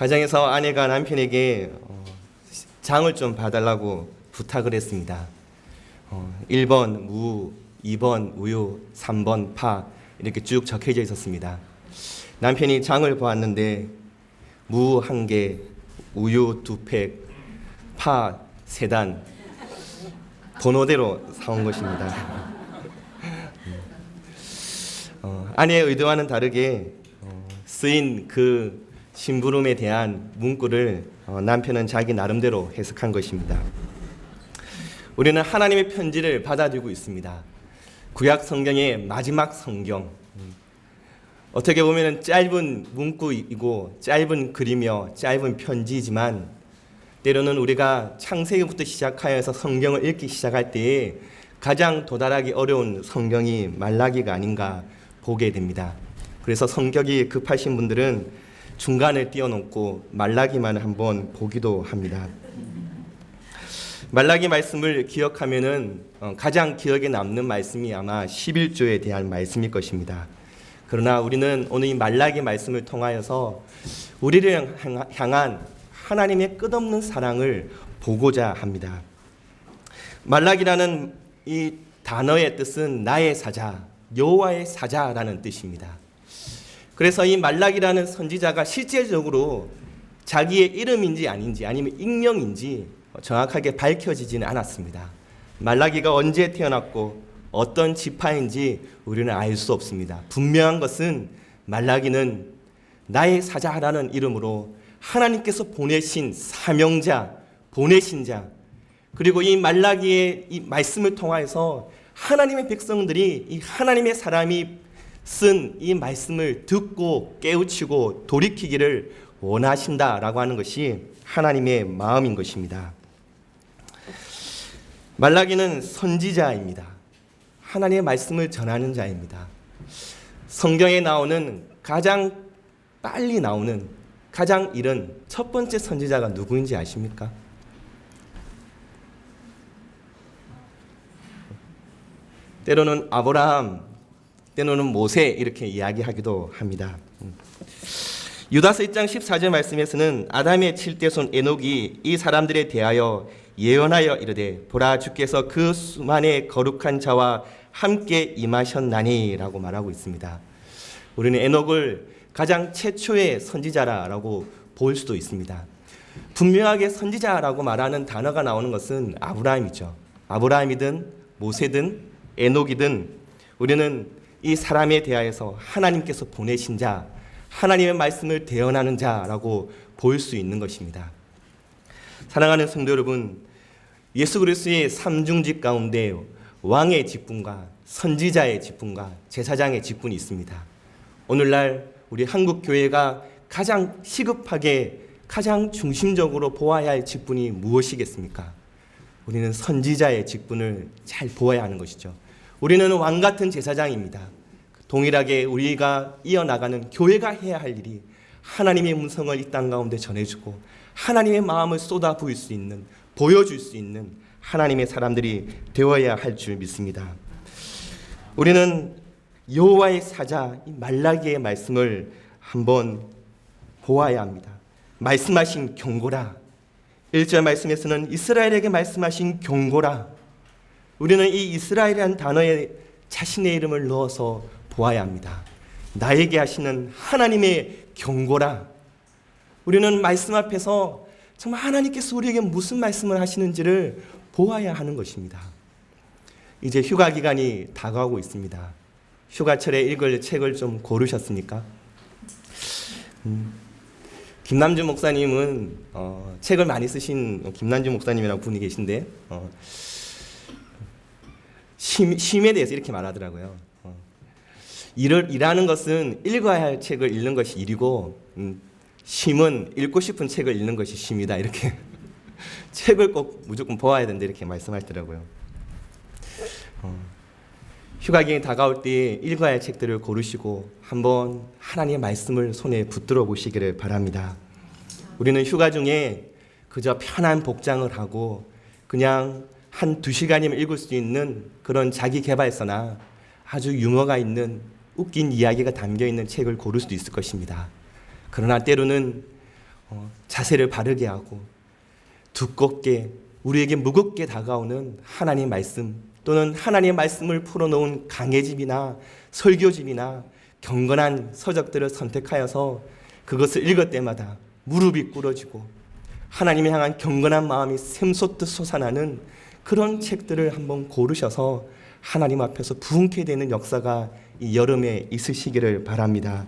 가정에서 아내가 남편에게 장을 좀 봐달라고 부탁을 했습니다. 1번 무, 2번 우유, 3번 파 이렇게 쭉 적혀져 있었습니다. 남편이 장을 보았는데 무 1개, 우유 2팩, 파 3단 번호대로 사온 것입니다. 아내의 의도와는 다르게 쓰인 그 심부름에 대한 문구를 남편은 자기 나름대로 해석한 것입니다. 우리는 하나님의 편지를 받아들이고 있습니다. 구약 성경의 마지막 성경. 어떻게 보면 짧은 문구이고 짧은 글이며 짧은 편지이지만 때로는 우리가 창세기부터 시작하여서 성경을 읽기 시작할 때에 가장 도달하기 어려운 성경이 말라기가 아닌가 보게 됩니다. 그래서 성격이 급하신 분들은 중간을 띄워놓고 말라기만 한번 보기도 합니다. 말라기 말씀을 기억하면은 가장 기억에 남는 말씀이 아마 11조에 대한 말씀일 것입니다. 그러나 우리는 오늘 이 말라기 말씀을 통하여서 우리를 향한 하나님의 끝없는 사랑을 보고자 합니다. 말라기라는 이 단어의 뜻은 나의 사자, 여호와의 사자라는 뜻입니다. 그래서 이 말라기라는 선지자가 실제적으로 자기의 이름인지 아닌지 아니면 익명인지 정확하게 밝혀지지는 않았습니다. 말라기가 언제 태어났고 어떤 지파인지 우리는 알 수 없습니다. 분명한 것은 말라기는 나의 사자라는 이름으로 하나님께서 보내신 사명자, 보내신 자, 그리고 이 말라기의 이 말씀을 통하여서 하나님의 백성들이 이 하나님의 사람이 쓴 이 말씀을 듣고 깨우치고 돌이키기를 원하신다라고 하는 것이 하나님의 마음인 것입니다. 말라기는 선지자입니다. 하나님의 말씀을 전하는 자입니다. 성경에 나오는 가장 빨리 나오는 가장 이른 첫 번째 선지자가 누구인지 아십니까? 때로는 아브라함, 때로는 모세 이렇게 이야기하기도 합니다. 유다서 1장 14절 말씀에서는 아담의 7대손 에녹이 이 사람들에 대하여 예언하여 이르되 보라 주께서 그 수만의 거룩한 자와 함께 임하셨나니 라고 말하고 있습니다. 우리는 에녹을 가장 최초의 선지자라고 볼 수도 있습니다. 분명하게 선지자라고 말하는 단어가 나오는 것은 아브라함이죠. 아브라함이든 모세든 에녹이든 우리는 이 사람에 대하여서 하나님께서 보내신 자, 하나님의 말씀을 대언하는 자라고 볼 수 있는 것입니다. 사랑하는 성도 여러분, 예수 그리스도의 삼중직 가운데 왕의 직분과 선지자의 직분과 제사장의 직분이 있습니다. 오늘날 우리 한국 교회가 가장 시급하게 가장 중심적으로 보아야 할 직분이 무엇이겠습니까? 우리는 선지자의 직분을 잘 보아야 하는 것이죠. 우리는 왕 같은 제사장입니다. 동일하게 우리가 이어나가는 교회가 해야 할 일이 하나님의 음성을 이 땅 가운데 전해주고 하나님의 마음을 쏟아 부을 수 있는, 보여줄 수 있는 하나님의 사람들이 되어야 할 줄 믿습니다. 우리는 여호와의 사자 이 말라기의 말씀을 한번 보아야 합니다. 말씀하신 경고라. 1절 말씀에서는 이스라엘에게 말씀하신 경고라. 우리는 이 이스라엘이라는 단어에 자신의 이름을 넣어서 보아야 합니다. 나에게 하시는 하나님의 경고라. 우리는 말씀 앞에서 정말 하나님께서 우리에게 무슨 말씀을 하시는지를 보아야 하는 것입니다. 이제 휴가 기간이 다가오고 있습니다. 휴가철에 읽을 책을 좀 고르셨습니까? 김남주 목사님은 책을 많이 쓰신 김남주 목사님이라고 분이 계신데 쉼에 대해서 이렇게 말하더라고요. 일하는 것은 읽어야 할 책을 읽는 것이 일이고 쉼은 읽고 싶은 책을 읽는 것이 쉼이다. 이렇게 책을 꼭 무조건 보아야 된다 이렇게 말씀하시더라고요. 휴가 기간이 다가올 때 읽어야 할 책들을 고르시고 한번 하나님의 말씀을 손에 붙들어 보시기를 바랍니다. 우리는 휴가 중에 그저 편한 복장을 하고 그냥 한 2시간이면 읽을 수 있는 그런 자기 개발서나 아주 유머가 있는 웃긴 이야기가 담겨있는 책을 고를 수도 있을 것입니다. 그러나 때로는 자세를 바르게 하고 두껍게 우리에게 무겁게 다가오는 하나님의 말씀 또는 하나님의 말씀을 풀어놓은 강해집이나 설교집이나 경건한 서적들을 선택하여서 그것을 읽을 때마다 무릎이 꿇어지고 하나님을 향한 경건한 마음이 샘솟듯 솟아나는 그런 책들을 한번 고르셔서 하나님 앞에서 부흥케 되는 역사가 이 여름에 있으시기를 바랍니다.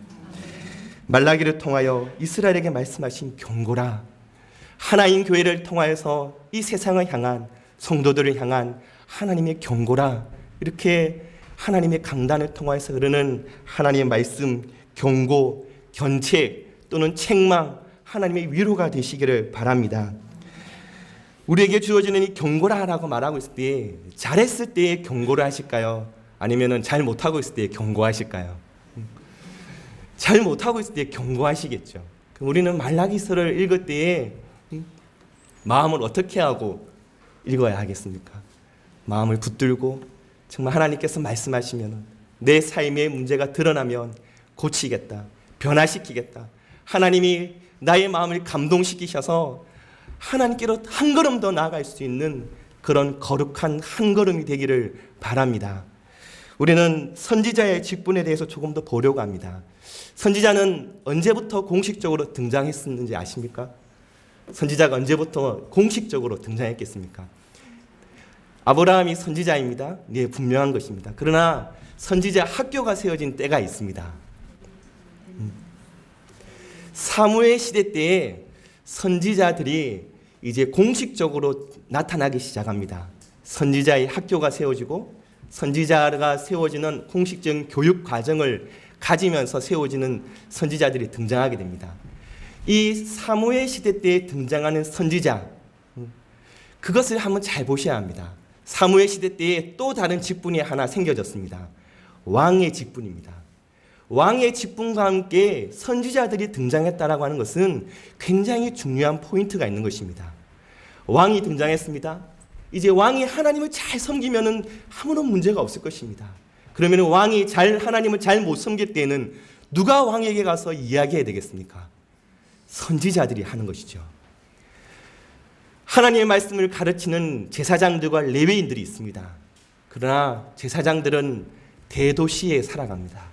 말라기를 통하여 이스라엘에게 말씀하신 경고라, 하나님 교회를 통하여서 이 세상을 향한 성도들을 향한 하나님의 경고라, 이렇게 하나님의 강단을 통하여서 흐르는 하나님의 말씀, 경고, 견책 또는 책망, 하나님의 위로가 되시기를 바랍니다. 우리에게 주어지는 이 경고라라고 말하고 있을 때 잘했을 때에 경고를 하실까요? 아니면 잘 못하고 있을 때에 경고하실까요? 잘 못하고 있을 때에 경고하시겠죠. 그럼 우리는 말라기서를 읽을 때에 마음을 어떻게 하고 읽어야 하겠습니까? 마음을 붙들고 정말 하나님께서 말씀하시면 내 삶의 문제가 드러나면 고치겠다, 변화시키겠다. 하나님이 나의 마음을 감동시키셔서 하나님께로 한 걸음 더 나아갈 수 있는 그런 거룩한 한 걸음이 되기를 바랍니다. 우리는 선지자의 직분에 대해서 조금 더 보려고 합니다. 선지자는 언제부터 공식적으로 등장했었는지 아십니까? 선지자가 언제부터 공식적으로 등장했겠습니까? 아브라함이 선지자입니다. 네, 분명한 것입니다. 그러나 선지자 학교가 세워진 때가 있습니다. 사무엘 시대 때에 선지자들이 이제 공식적으로 나타나기 시작합니다. 선지자의 학교가 세워지고 선지자가 세워지는 공식적인 교육 과정을 가지면서 세워지는 선지자들이 등장하게 됩니다. 이 사무엘 시대 때에 등장하는 선지자, 그것을 한번 잘 보셔야 합니다. 사무엘 시대 때에 또 다른 직분이 하나 생겨졌습니다. 왕의 직분입니다. 왕의 직분과 함께 선지자들이 등장했다라고 하는 것은 굉장히 중요한 포인트가 있는 것입니다. 왕이 등장했습니다. 이제 왕이 하나님을 잘 섬기면은 아무런 문제가 없을 것입니다. 그러면 왕이 하나님을 잘 못 섬길 때에는 누가 왕에게 가서 이야기해야 되겠습니까? 선지자들이 하는 것이죠. 하나님의 말씀을 가르치는 제사장들과 레위인들이 있습니다. 그러나 제사장들은 대도시에 살아갑니다.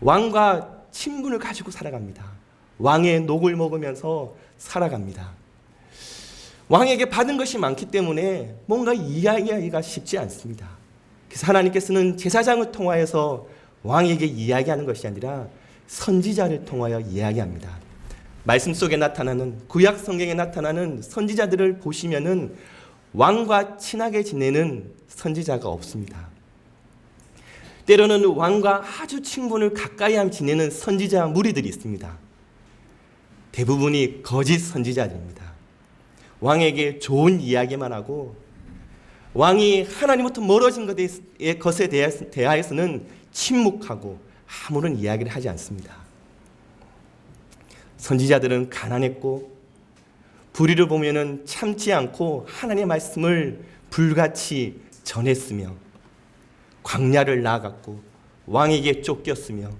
왕과 친분을 가지고 살아갑니다. 왕의 녹을 먹으면서 살아갑니다. 왕에게 받은 것이 많기 때문에 뭔가 이야기하기가 쉽지 않습니다. 그래서 하나님께서는 제사장을 통하여서 왕에게 이야기하는 것이 아니라 선지자를 통하여 이야기합니다. 말씀 속에 나타나는 구약 성경에 나타나는 선지자들을 보시면은 왕과 친하게 지내는 선지자가 없습니다. 때로는 왕과 아주 친분을 가까이 지내는 선지자 무리들이 있습니다. 대부분이 거짓 선지자들입니다. 왕에게 좋은 이야기만 하고 왕이 하나님부터 멀어진 것에 대하여서는 침묵하고 아무런 이야기를 하지 않습니다. 선지자들은 가난했고 불의를 보면은 참지 않고 하나님의 말씀을 불같이 전했으며 광야를 나아갔고 왕에게 쫓겼으며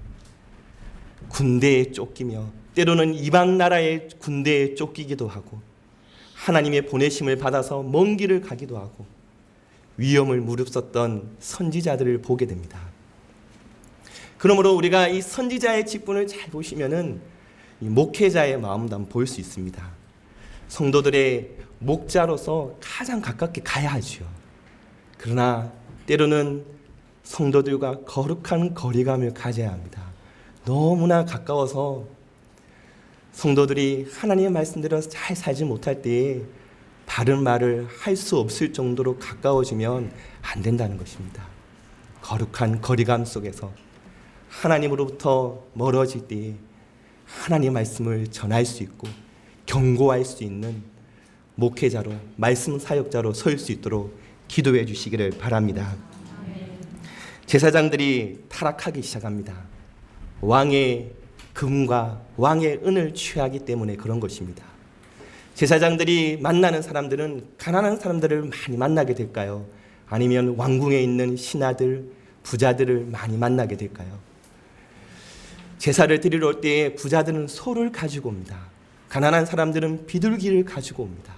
군대에 쫓기며 때로는 이방 나라의 군대에 쫓기기도 하고 하나님의 보내심을 받아서 먼 길을 가기도 하고 위험을 무릅썼던 선지자들을 보게 됩니다. 그러므로 우리가 이 선지자의 직분을 잘 보시면은 이 목회자의 마음도 한번 볼 수 있습니다. 성도들의 목자로서 가장 가깝게 가야 하죠. 그러나 때로는 성도들과 거룩한 거리감을 가져야 합니다. 너무나 가까워서 성도들이 하나님의 말씀대로 잘 살지 못할 때에 바른 말을 할 수 없을 정도로 가까워지면 안 된다는 것입니다. 거룩한 거리감 속에서 하나님으로부터 멀어질 때에 하나님의 말씀을 전할 수 있고 경고할 수 있는 목회자로 말씀 사역자로 설 수 있도록 기도해 주시기를 바랍니다. 제사장들이 타락하기 시작합니다. 왕의 금과 왕의 은을 취하기 때문에 그런 것입니다. 제사장들이 만나는 사람들은 가난한 사람들을 많이 만나게 될까요? 아니면 왕궁에 있는 신하들, 부자들을 많이 만나게 될까요? 제사를 드리러 올 때에 부자들은 소를 가지고 옵니다. 가난한 사람들은 비둘기를 가지고 옵니다.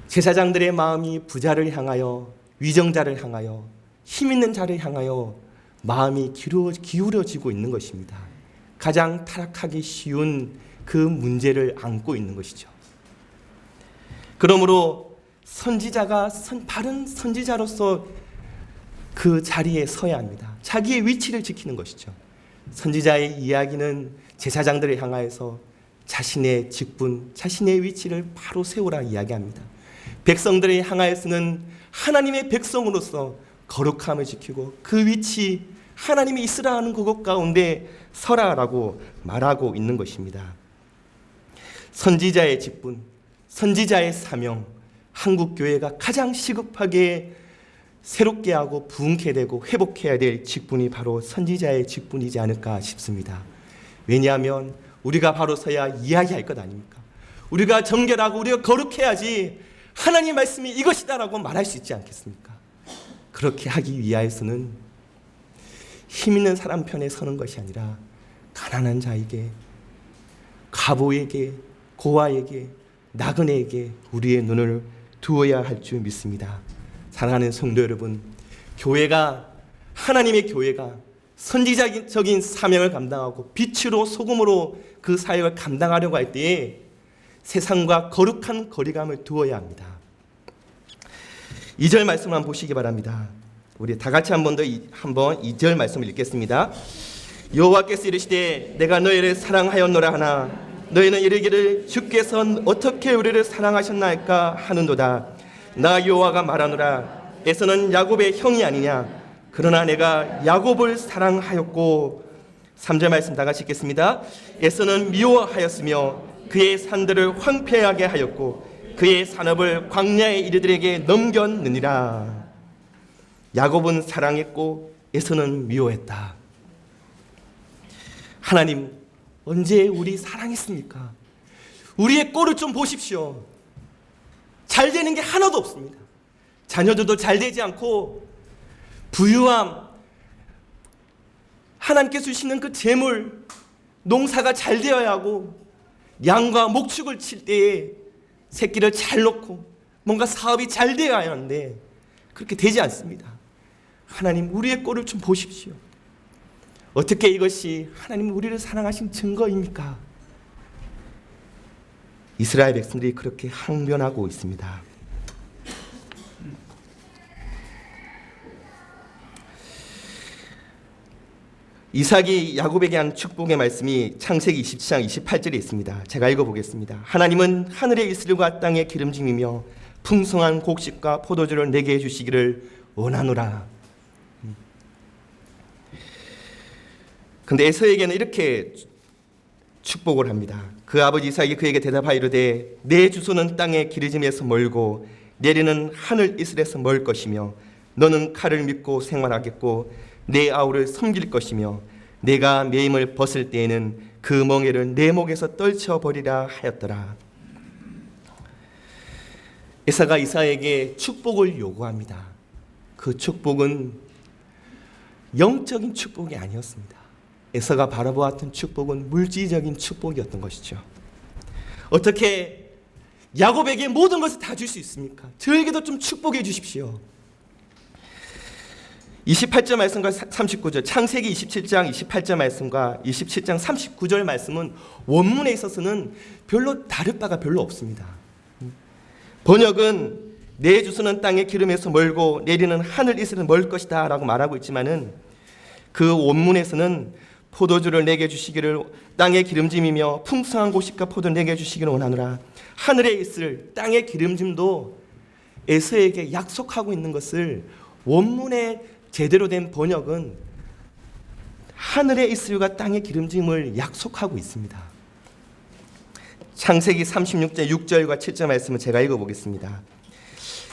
제사장들의 마음이 부자를 향하여, 위정자를 향하여, 힘 있는 자를 향하여 마음이 기울어지고 있는 것입니다. 가장 타락하기 쉬운 그 문제를 안고 있는 것이죠. 그러므로 선지자가 바른 선지자로서 그 자리에 서야 합니다. 자기의 위치를 지키는 것이죠. 선지자의 이야기는 제사장들을 향하여서 자신의 직분, 자신의 위치를 바로 세우라 이야기합니다. 백성들을 향하여서는 하나님의 백성으로서 거룩함을 지키고 그 위치, 하나님이 있으라 하는 그곳 가운데 서라라고 말하고 있는 것입니다. 선지자의 직분, 선지자의 사명, 한국교회가 가장 시급하게 새롭게 하고 부흥케 되고 회복해야 될 직분이 바로 선지자의 직분이지 않을까 싶습니다. 왜냐하면 우리가 바로 서야 이야기할 것 아닙니까? 우리가 정결하고 우리가 거룩해야지 하나님 말씀이 이것이다라고 말할 수 있지 않겠습니까? 그렇게 하기 위하여서는 힘 있는 사람 편에 서는 것이 아니라 가난한 자에게, 가보에게, 고아에게, 나그네에게 우리의 눈을 두어야 할 줄 믿습니다. 사랑하는 성도 여러분, 교회가, 하나님의 교회가 선지자적인 사명을 감당하고 빛으로 소금으로 그 사역을 감당하려고 할 때에 세상과 거룩한 거리감을 두어야 합니다. 2절 말씀을 한번 보시기 바랍니다. 우리 다 같이 한 번 더 2절 말씀을 읽겠습니다. 여호와께서 이르시되 내가 너희를 사랑하였노라 하나 너희는 이르기를 주께서 어떻게 우리를 사랑하셨나이까 하는도다. 나 여호와가 말하노라 에서는 야곱의 형이 아니냐. 그러나 내가 야곱을 사랑하였고 3절 말씀 다 같이 읽겠습니다. 에서는 미워하였으며 그의 산들을 황폐하게 하였고 그의 산업을 광야의 이르들에게 넘겼느니라. 야곱은 사랑했고 에서는 미워했다. 하나님 언제 우리 사랑했습니까? 우리의 꼴을 좀 보십시오. 잘 되는 게 하나도 없습니다. 자녀들도 잘 되지 않고 부유함, 하나님께서 주시는 그 재물, 농사가 잘 되어야 하고 양과 목축을 칠 때에 새끼를 잘 놓고 뭔가 사업이 잘 되어야 하는데 그렇게 되지 않습니다. 하나님 우리의 꼴을 좀 보십시오. 어떻게 이것이 하나님 우리를 사랑하신 증거입니까? 이스라엘 백성들이 그렇게 항변하고 있습니다. 이삭이 야곱에게 한 축복의 말씀이 창세기 27장 28절에 있습니다. 제가 읽어보겠습니다. 하나님은 하늘의 이슬과 땅의 기름짐이며 풍성한 곡식과 포도주를 내게 해주시기를 원하노라. 근데 에서에게는 이렇게 축복을 합니다. 그 아버지 이삭이 그에게 대답하여 이르되 내 주소는 땅의 기름짐에서 멀고 내리는 하늘 이슬에서 멀 것이며 너는 칼을 믿고 생활하겠고 내 아우를 섬길 것이며 내가 매임을 벗을 때에는 그 멍에를 내 목에서 떨쳐버리라 하였더라. 에사가 이삭에게 축복을 요구합니다. 그 축복은 영적인 축복이 아니었습니다. 에사가 바라보았던 축복은 물질적인 축복이었던 것이죠. 어떻게 야곱에게 모든 것을 다 줄 수 있습니까? 저에게도 좀 축복해 주십시오. 28절 말씀과 39절, 창세기 27장 28절 말씀과 27장 39절 말씀은 원문에 있어서는 별로 다를 바가 별로 없습니다. 번역은 내 주소는 땅의 기름에서 멀고 내리는 하늘 이슬은 멀 것이다 라고 말하고 있지만은 그 원문에서는 포도주를 내게 주시기를 땅의 기름짐이며 풍성한 곡식과 포도를 내게 주시기를 원하노라. 하늘의 이슬, 땅의 기름짐도 에서에게 약속하고 있는 것을 원문의 제대로 된 번역은 하늘의 이슬과 땅의 기름짐을 약속하고 있습니다. 창세기 36장 6절과 7절 말씀을 제가 읽어보겠습니다.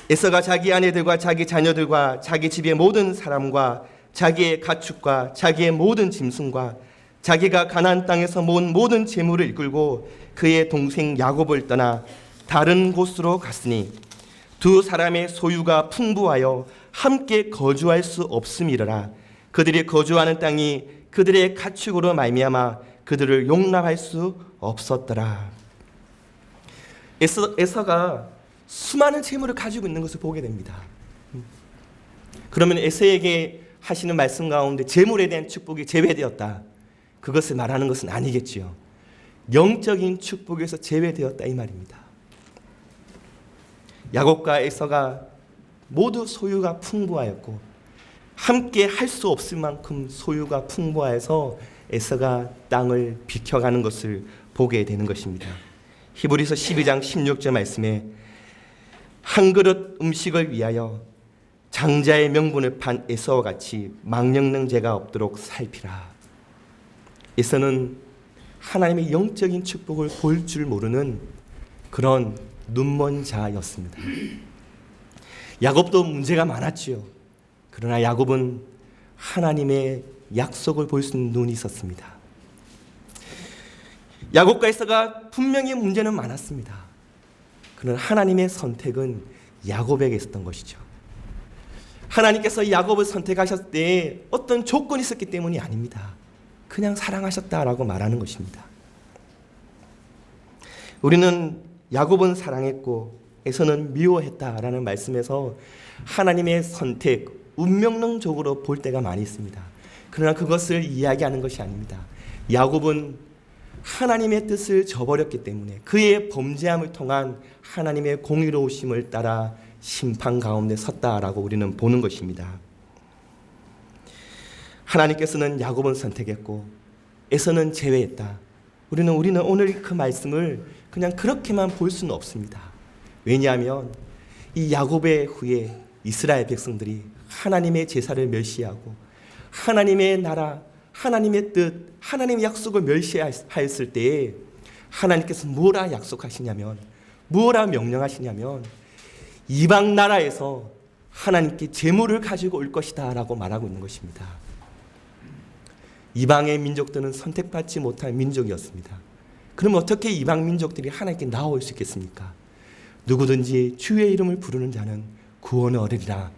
에서가 자기 아내들과 자기 자녀들과 자기 집의 모든 사람과 자기의 가축과 자기의 모든 짐승과 자기가 가나안 땅에서 모은 모든 재물을 이끌고 그의 동생 야곱을 떠나 다른 곳으로 갔으니 두 사람의 소유가 풍부하여 함께 거주할 수 없음이러라. 그들이 거주하는 땅이 그들의 가축으로 말미암아 그들을 용납할 수 없었더라. 에서가 수많은 재물을 가지고 있는 것을 보게 됩니다. 그러면 에서에게 하시는 말씀 가운데 재물에 대한 축복이 제외되었다, 그것을 말하는 것은 아니겠지요. 영적인 축복에서 제외되었다 이 말입니다. 야곱과 에서가 모두 소유가 풍부하였고 함께 할 수 없을 만큼 소유가 풍부해서 에서가 땅을 비켜가는 것을 보게 되는 것입니다. 히브리서 12장 16절 말씀에 한 그릇 음식을 위하여 장자의 명분을 판 에서와 같이 망령능 죄가 없도록 살피라. 에서는 하나님의 영적인 축복을 볼 줄 모르는 그런 눈먼 자였습니다. 야곱도 문제가 많았지요. 그러나 야곱은 하나님의 약속을 볼 수 있는 눈이 있었습니다. 야곱과 에서가 분명히 문제는 많았습니다. 그러나 하나님의 선택은 야곱에게 있었던 것이죠. 하나님께서 야곱을 선택하셨을 때 어떤 조건이 있었기 때문이 아닙니다. 그냥 사랑하셨다라고 말하는 것입니다. 우리는 야곱은 사랑했고 에서는 미워했다라는 말씀에서 하나님의 선택, 운명론적으로 볼 때가 많이 있습니다. 그러나 그것을 이야기하는 것이 아닙니다. 야곱은 하나님의 뜻을 저버렸기 때문에 그의 범죄함을 통한 하나님의 공의로우심을 따라 심판 가운데 섰다라고 우리는 보는 것입니다. 하나님께서는 야곱은 선택했고 에서는 제외했다. 우리는 오늘 그 말씀을 그냥 그렇게만 볼 수는 없습니다. 왜냐하면 이 야곱의 후에 이스라엘 백성들이 하나님의 제사를 멸시하고 하나님의 나라, 하나님의 뜻, 하나님의 약속을 멸시하였을 때에 하나님께서 뭐라 약속하시냐면, 뭐라 명령하시냐면 이방 나라에서 하나님께 재물을 가지고 올 것이다 라고 말하고 있는 것입니다. 이방의 민족들은 선택받지 못한 민족이었습니다. 그럼 어떻게 이방 민족들이 하나님께 나올 수 있겠습니까? 누구든지 주의 이름을 부르는 자는 구원을 얻으리라.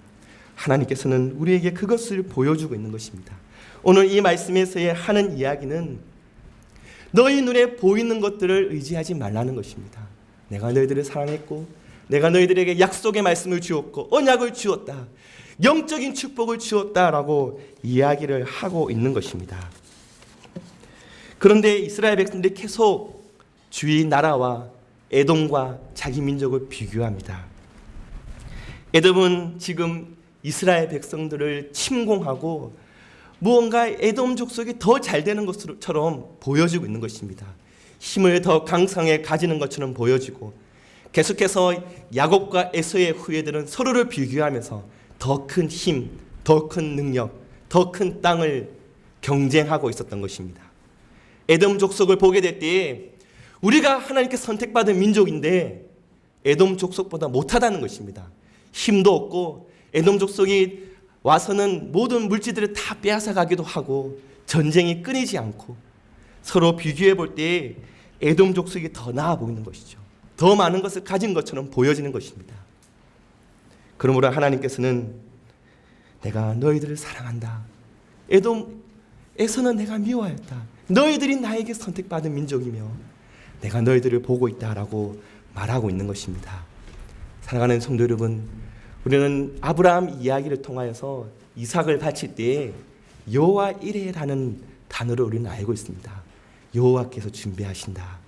하나님께서는 우리에게 그것을 보여주고 있는 것입니다. 오늘 이 말씀에서의 하는 이야기는 너희 눈에 보이는 것들을 의지하지 말라는 것입니다. 내가 너희들을 사랑했고 내가 너희들에게 약속의 말씀을 주었고 언약을 주었다, 영적인 축복을 주었다라고 이야기를 하고 있는 것입니다. 그런데 이스라엘 백성들이 계속 주위 나라와 에돔과 자기 민족을 비교합니다. 에돔은 지금 이스라엘 백성들을 침공하고 무언가 에돔 족속이 더 잘 되는 것처럼 보여지고 있는 것입니다. 힘을 더 강성하게 가지는 것처럼 보여지고 계속해서 야곱과 에서의 후예들은 서로를 비교하면서 더 큰 힘, 더 큰 능력, 더 큰 땅을 경쟁하고 있었던 것입니다. 에돔 족속을 보게 될 때에 우리가 하나님께 선택받은 민족인데 에돔 족속보다 못하다는 것입니다. 힘도 없고 에돔 족속이 와서는 모든 물질들을 다 빼앗아 가기도 하고 전쟁이 끊이지 않고 서로 비교해 볼 때 에돔 족속이 더 나아 보이는 것이죠. 더 많은 것을 가진 것처럼 보여지는 것입니다. 그러므로 하나님께서는 내가 너희들을 사랑한다. 에돔에서는 내가 미워하였다. 너희들이 나에게 선택받은 민족이며 내가 너희들을 보고 있다라고 말하고 있는 것입니다. 사랑하는 성도 여러분, 우리는 아브라함 이야기를 통하여서 이삭을 바칠 때 여호와 이레라는 단어를 우리는 알고 있습니다. 여호와께서 준비하신다.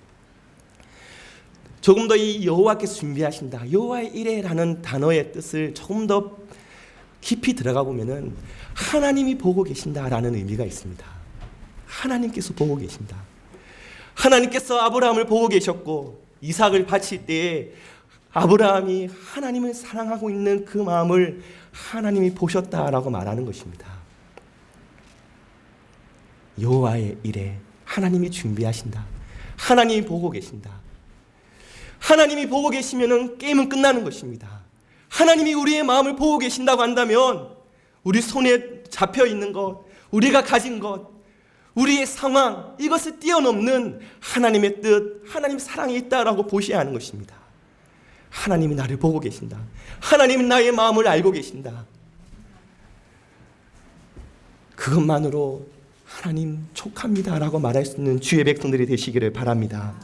조금 더 이 여호와께서 준비하신다, 여호와 이레라는 단어의 뜻을 조금 더 깊이 들어가 보면은 하나님이 보고 계신다라는 의미가 있습니다. 하나님께서 보고 계신다. 하나님께서 아브라함을 보고 계셨고 이삭을 바칠 때에 아브라함이 하나님을 사랑하고 있는 그 마음을 하나님이 보셨다라고 말하는 것입니다. 여호와의 일에 하나님이 준비하신다. 하나님이 보고 계신다. 하나님이 보고 계시면은 게임은 끝나는 것입니다. 하나님이 우리의 마음을 보고 계신다고 한다면 우리 손에 잡혀 있는 것, 우리가 가진 것, 우리의 상황, 이것을 뛰어넘는 하나님의 뜻, 하나님의 사랑이 있다라고 보셔야 하는 것입니다. 하나님이 나를 보고 계신다. 하나님이 나의 마음을 알고 계신다. 그것만으로 하나님 촉합니다 라고 말할 수 있는 주의 백성들이 되시기를 바랍니다.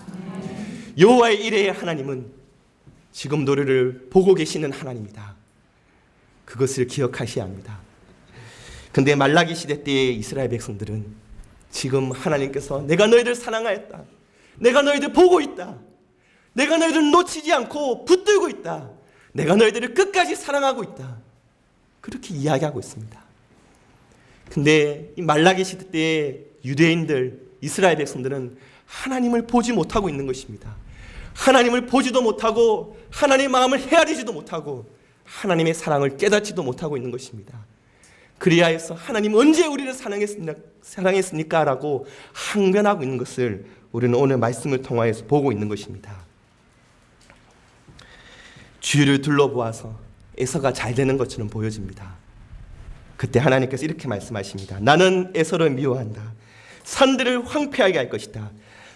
여호와의 이레의 하나님은 지금도 우리를 보고 계시는 하나님이다. 그것을 기억하셔야 합니다. 근데 말라기 시대 때의 이스라엘 백성들은 지금 하나님께서 내가 너희들 사랑하였다, 내가 너희들 보고 있다, 내가 너희들을 놓치지 않고 붙들고 있다, 내가 너희들을 끝까지 사랑하고 있다, 그렇게 이야기하고 있습니다. 근데 이 말라기 시대 때의 유대인들, 이스라엘 백성들은 하나님을 보지 못하고 있는 것입니다. 하나님을 보지도 못하고 하나님의 마음을 헤아리지도 못하고 하나님의 사랑을 깨닫지도 못하고 있는 것입니다. 그리하여서 하나님 언제 우리를 사랑했습니까? 라고 항변하고 있는 것을 우리는 오늘 말씀을 통하여서 보고 있는 것입니다. 주위를 둘러보아서 에서가 잘 되는 것처럼 보여집니다. 그때 하나님께서 이렇게 말씀하십니다. 나는 에서를 미워한다. 산들을 황폐하게 할 것이다.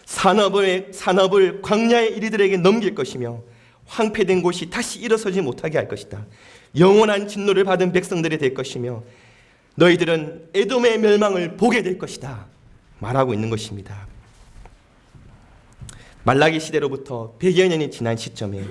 산업을 광야의 이리들에게 넘길 것이며 황폐된 곳이 다시 일어서지 못하게 할 것이다. 영원한 진노를 받은 백성들이 될 것이며 너희들은 에돔의 멸망을 보게 될 것이다 말하고 있는 것입니다. 말라기 시대로부터 100여 년이 지난 시점에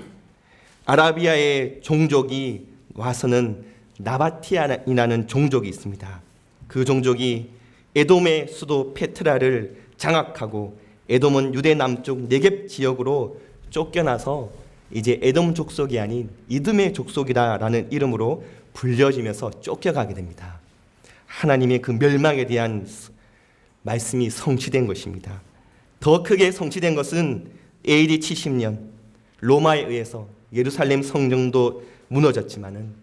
아라비아의 종족이 와서는 나바티아이라는 종족이 있습니다. 그 종족이 에돔의 수도 페트라를 장악하고 에돔은 유대 남쪽 네겝 지역으로 쫓겨나서 이제 에돔 족속이 아닌 이듬의 족속이라는 이름으로 불려지면서 쫓겨가게 됩니다. 하나님의 그 멸망에 대한 말씀이 성취된 것입니다. 더 크게 성취된 것은 AD 70년 로마에 의해서 예루살렘 성전도 무너졌지만은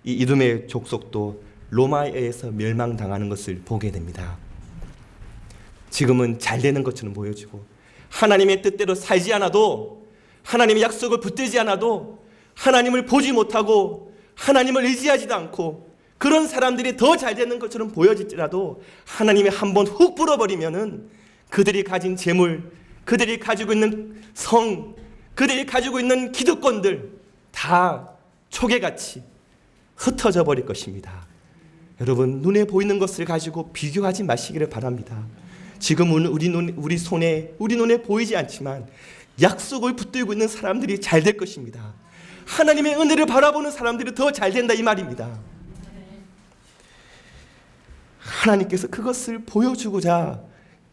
이 이둠의 족속도 로마에 의해서 멸망당하는 것을 보게 됩니다. 지금은 잘 되는 것처럼 보여지고 하나님의 뜻대로 살지 않아도, 하나님의 약속을 붙들지 않아도, 하나님을 보지 못하고 하나님을 의지하지도 않고 그런 사람들이 더 잘 되는 것처럼 보여질지라도 하나님이 한번 훅 불어버리면은 그들이 가진 재물, 그들이 가지고 있는 성, 그들이 가지고 있는 기득권들 다 초계같이 흩어져 버릴 것입니다. 여러분, 눈에 보이는 것을 가지고 비교하지 마시기를 바랍니다. 지금 우리 눈에 보이지 않지만 약속을 붙들고 있는 사람들이 잘 될 것입니다. 하나님의 은혜를 바라보는 사람들이 더 잘 된다 이 말입니다. 하나님께서 그것을 보여주고자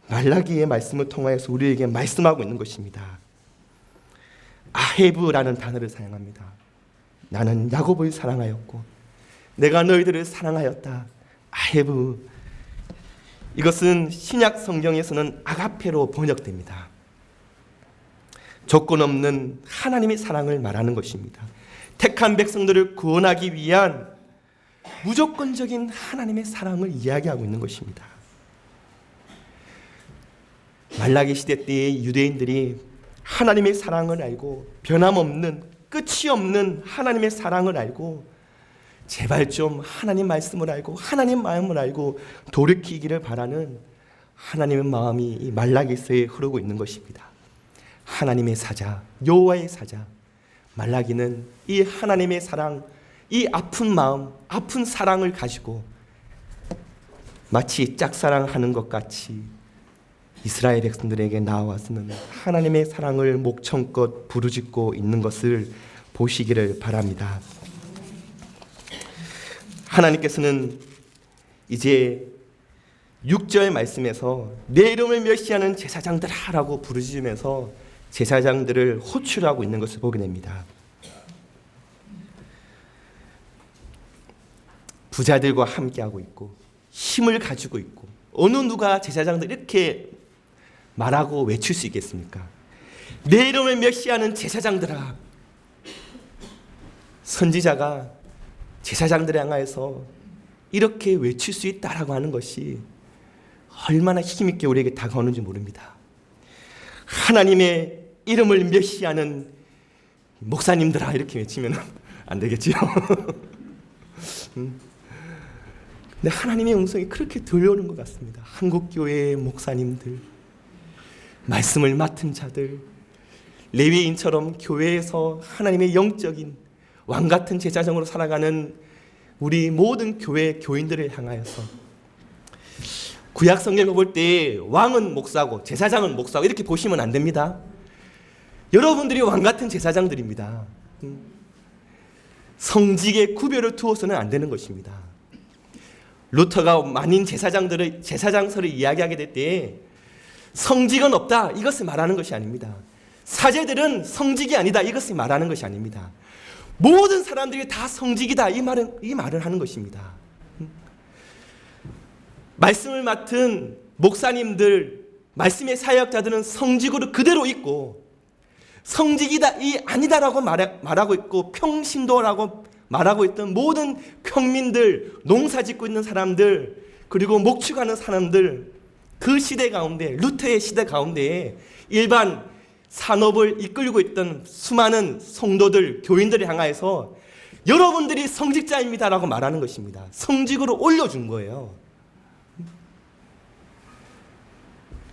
말라기의 말씀을 통하여서 우리에게 말씀하고 있는 것입니다. 아헤브라는 단어를 사용합니다. 나는 야곱을 사랑하였고 내가 너희들을 사랑하였다. 아헤브. 이것은 신약 성경에서는 아가페로 번역됩니다. 조건 없는 하나님의 사랑을 말하는 것입니다. 택한 백성들을 구원하기 위한 무조건적인 하나님의 사랑을 이야기하고 있는 것입니다. 말라기 시대 때의 유대인들이 하나님의 사랑을 알고 변함없는 끝이 없는 하나님의 사랑을 알고 제발 좀 하나님 말씀을 알고 하나님 마음을 알고 돌이키기를 바라는 하나님의 마음이 이 말라기서에 흐르고 있는 것입니다. 하나님의 사자, 여호와의 사자 말라기는 이 하나님의 사랑, 이 아픈 마음, 아픈 사랑을 가지고 마치 짝사랑하는 것 같이 이스라엘 백성들에게 나와서는 하나님의 사랑을 목청껏 부르짖고 있는 것을 보시기를 바랍니다. 하나님께서는 이제 6절 말씀에서 내 이름을 멸시하는 제사장들아라고 부르짖으면서 제사장들을 호출하고 있는 것을 보게 됩니다. 부자들과 함께하고 있고 힘을 가지고 있고 어느 누가 제사장들 이렇게 말하고 외칠 수 있겠습니까? 내 이름을 멸시하는 제사장들아. 선지자가 제사장들을 향하여서 이렇게 외칠 수 있다라고 하는 것이 얼마나 힘있게 우리에게 다가오는지 모릅니다. 하나님의 이름을 멸시하는 목사님들아 이렇게 외치면 안 되겠지요. 근데 하나님의 음성이 그렇게 들려오는 것 같습니다. 한국교회의 목사님들, 말씀을 맡은 자들, 레위인처럼 교회에서 하나님의 영적인 왕같은 제사장으로 살아가는 우리 모든 교회 교인들을 향하여서 구약 성경을 볼 때 왕은 목사고 제사장은 목사고 이렇게 보시면 안 됩니다. 여러분들이 왕 같은 제사장들입니다. 성직의 구별을 두어서는 안 되는 것입니다. 루터가 만인 제사장들의 제사장설을 이야기하게 될 때 성직은 없다 이것을 말하는 것이 아닙니다. 사제들은 성직이 아니다 이것을 말하는 것이 아닙니다. 모든 사람들이 다 성직이다 이 말을 하는 것입니다. 말씀을 맡은 목사님들, 말씀의 사역자들은 성직으로 그대로 있고 성직이다 이 아니다라고 말하고 있고 평신도라고 말하고 있던 모든 평민들, 농사 짓고 있는 사람들, 그리고 목축하는 사람들, 그 시대 가운데, 루터의 시대 가운데에 일반 산업을 이끌고 있던 수많은 성도들, 교인들을 향하여서 여러분들이 성직자입니다라고 말하는 것입니다. 성직으로 올려준 거예요.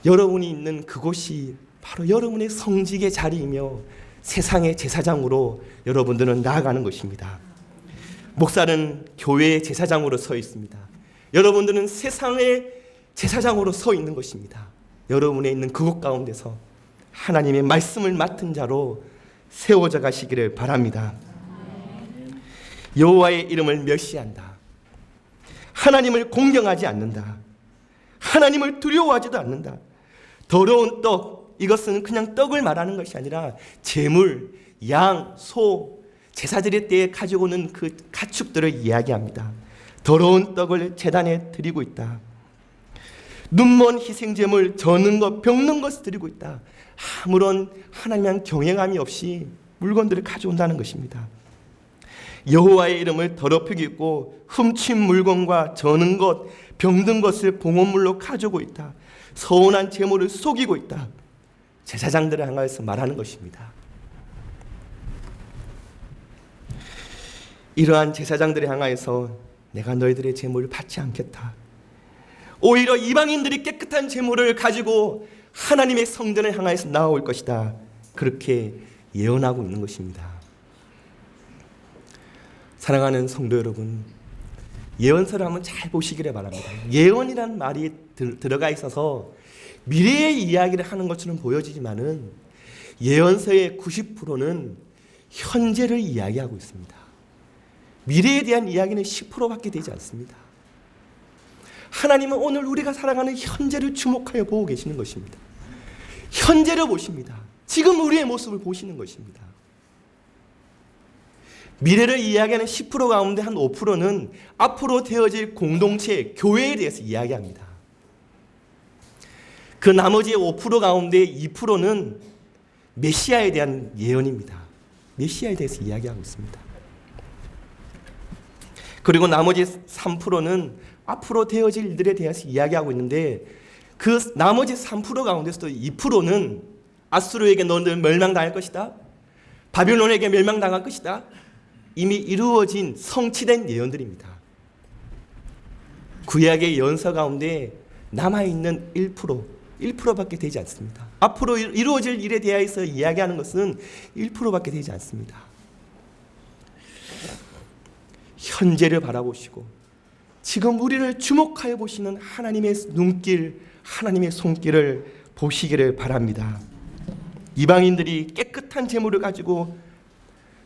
여러분이 있는 그곳이 바로 여러분의 성직의 자리이며 세상의 제사장으로 여러분들은 나아가는 것입니다. 목사는 교회의 제사장으로 서 있습니다. 여러분들은 세상의 제사장으로 서 있는 것입니다. 여러분의 있는 그곳 가운데서 하나님의 말씀을 맡은 자로 세워져 가시기를 바랍니다. 여호와의 이름을 멸시한다. 하나님을 공경하지 않는다. 하나님을 두려워하지도 않는다. 더러운 떡, 이것은 그냥 떡을 말하는 것이 아니라 제물, 양, 소, 제사드릴 때에 가지고 오는 그 가축들을 이야기합니다. 더러운 떡을 제단에 드리고 있다. 눈먼 희생제물, 저는 것, 병는 것을 드리고 있다. 아무런 하나님의 경외감이 없이 물건들을 가져온다는 것입니다. 여호와의 이름을 더럽히고 있고 훔친 물건과 저는 것, 병든 것을 봉헌물로 가지고 있다. 서운한 제물을 속이고 있다. 제사장들을 향하여서 말하는 것입니다. 이러한 제사장들을 향하여서 내가 너희들의 제물을 받지 않겠다. 오히려 이방인들이 깨끗한 제물을 가지고 하나님의 성전을 향하여서 나아올 것이다. 그렇게 예언하고 있는 것입니다. 사랑하는 성도 여러분, 예언서를 한번 잘 보시기를 바랍니다. 예언이라는 말이 들어가 있어서 미래의 이야기를 하는 것처럼 보여지지만은 예언서의 90%는 현재를 이야기하고 있습니다. 미래에 대한 이야기는 10%밖에 되지 않습니다. 하나님은 오늘 우리가 살아가는 현재를 주목하여 보고 계시는 것입니다. 현재를 보십니다. 지금 우리의 모습을 보시는 것입니다. 미래를 이야기하는 10% 가운데 한 5%는 앞으로 되어질 공동체, 교회에 대해서 이야기합니다. 그 나머지 5% 가운데 2%는 메시아에 대한 예언입니다. 메시아에 대해서 이야기하고 있습니다. 그리고 나머지 3%는 앞으로 되어질 일들에 대해서 이야기하고 있는데 그 나머지 3% 가운데서도 2%는 아수르에게 너희들 멸망당할 것이다. 바빌론에게 멸망당할 것이다. 이미 이루어진 성취된 예언들입니다. 구약의 예언서 가운데 남아있는 1%밖에 되지 않습니다. 앞으로 이루어질 일에 대해서 이야기하는 것은 1%밖에 되지 않습니다. 현재를 바라보시고 지금 우리를 주목하여 보시는 하나님의 눈길, 하나님의 손길을 보시기를 바랍니다. 이방인들이 깨끗한 제물을 가지고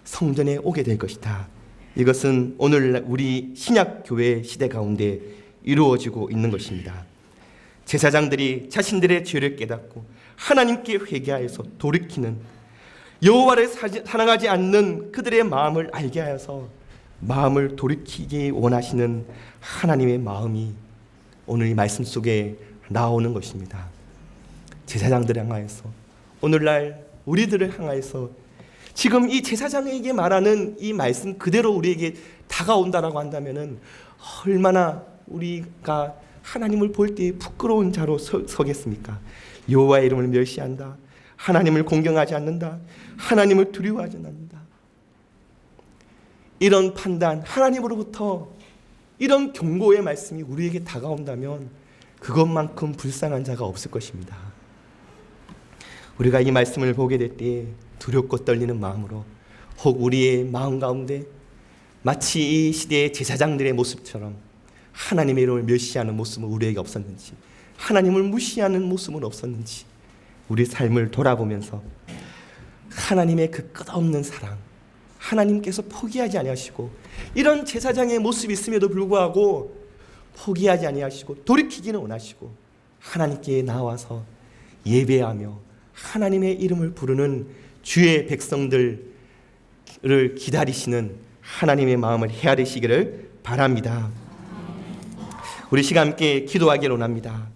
성전에 오게 될 것이다. 이것은 오늘 우리 신약교회 시대 가운데 이루어지고 있는 것입니다. 제사장들이 자신들의 죄를 깨닫고 하나님께 회개하여서 돌이키는 여호와를 사랑하지 않는 그들의 마음을 알게 하여서 마음을 돌이키기 원하시는 하나님의 마음이 오늘 이 말씀 속에 나오는 것입니다. 제사장들을 향하여서 오늘날 우리들을 향하여서 지금 이 제사장에게 말하는 이 말씀 그대로 우리에게 다가온다라고 한다면은 얼마나 우리가 하나님을 볼 때 부끄러운 자로 서겠습니까? 여호와의 이름을 멸시한다. 하나님을 공경하지 않는다. 하나님을 두려워하지 않는다. 이런 판단, 하나님으로부터 이런 경고의 말씀이 우리에게 다가온다면 그것만큼 불쌍한 자가 없을 것입니다. 우리가 이 말씀을 보게 될 때 두렵고 떨리는 마음으로 혹 우리의 마음 가운데 마치 이 시대의 제사장들의 모습처럼 하나님의 이름을 멸시하는 모습은 우리에게 없었는지, 하나님을 무시하는 모습은 없었는지 우리 삶을 돌아보면서 하나님의 그 끝없는 사랑, 하나님께서 포기하지 아니하시고 이런 제사장의 모습이 있음에도 불구하고 포기하지 아니하시고 돌이키기는 원하시고 하나님께 나와서 예배하며 하나님의 이름을 부르는 주의 백성들을 기다리시는 하나님의 마음을 헤아리시기를 바랍니다. 우리 시간 함께 기도하기를 원합니다.